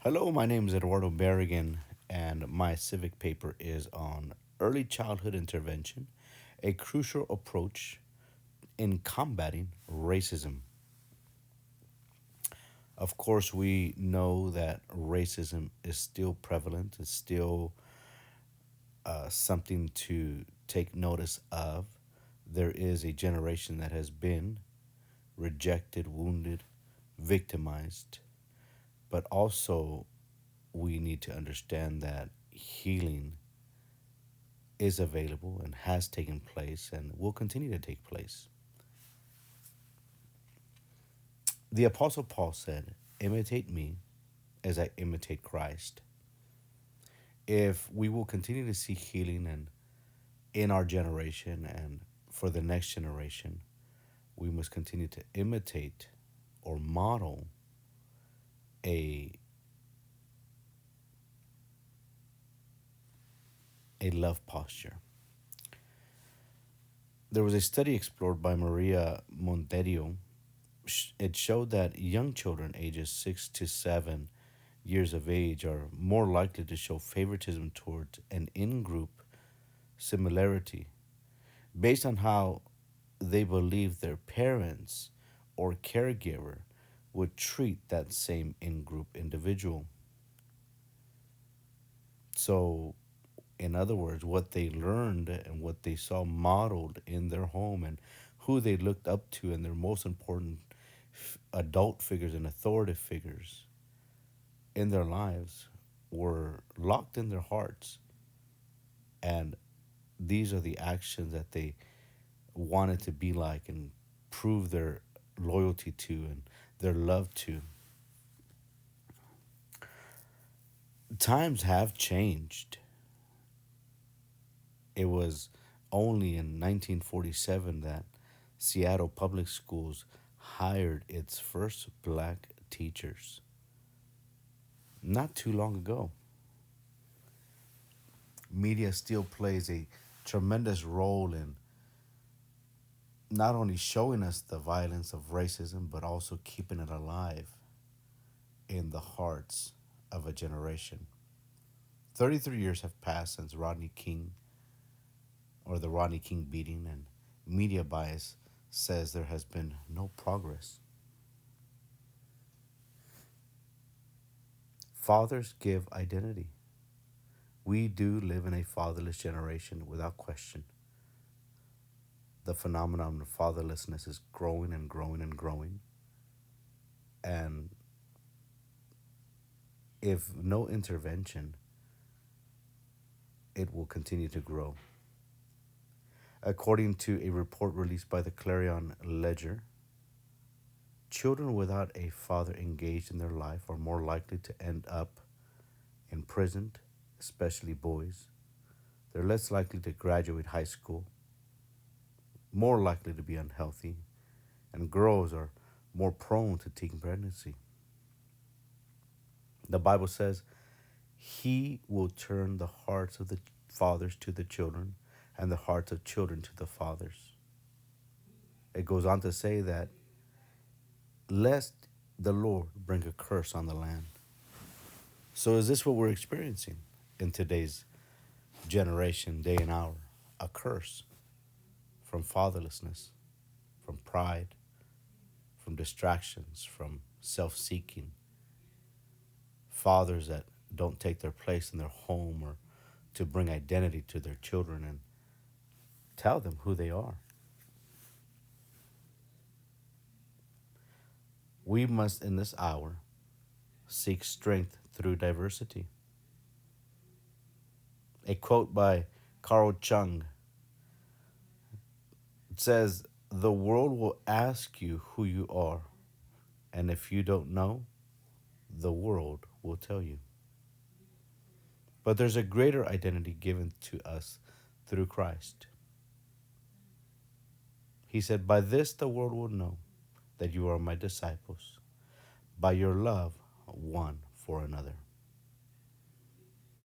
Hello, my name is Eduardo Berrigan, and my Civic paper is on early childhood intervention, a crucial approach in combating racism. Of course, we know that racism is still prevalent, it's still something to take notice of. There is a generation that has been rejected, wounded, victimized, but also we need to understand that healing is available and has taken place and will continue to take place. The Apostle Paul said, imitate me as I imitate Christ. If we will continue to see healing and in our generation and for the next generation, we must continue to imitate or model a love posture. There was a study explored by Maria Monterio. It showed that young children ages 6 to 7 years of age are more likely to show favoritism towards an in group similarity based on how they believe their parents or caregiver would treat that same in group individual. So, in other words, what they learned and what they saw modeled in their home and who they looked up to and their most important adult figures and authoritative figures in their lives were locked in their hearts. And these are the actions that they wanted to be like and prove their loyalty to and their love to. Times have changed. It was only in 1947 that Seattle Public Schools hired its first black teachers. Not too long ago. Media still plays a tremendous role in not only showing us the violence of racism, but also keeping it alive in the hearts of a generation. 33 years have passed since Rodney King or the Rodney King beating, and media bias says there has been no progress. Fathers give identity. We do live in a fatherless generation without question. The phenomenon of fatherlessness is growing and growing and growing. And if no intervention, it will continue to grow. According to a report released by the Clarion Ledger, children without a father engaged in their life are more likely to end up imprisoned, especially boys. They're less likely to graduate high school, more likely to be unhealthy, and girls are more prone to teen pregnancy. The Bible says, He will turn the hearts of the fathers to the children and the hearts of children to the fathers. It goes on to say that, lest the Lord bring a curse on the land. So, is this what we're experiencing in today's generation, day and hour? A curse from fatherlessness, from pride, from distractions, from self seeking. Fathers that don't take their place in their home or to bring identity to their children and tell them who they are. We must, in this hour, seek strength through diversity. A quote by Carl Chung. It says, the world will ask you who you are, and if you don't know, the world will tell you. But there's a greater identity given to us through Christ. He said, by this the world will know that you are my disciples, by your love one for another.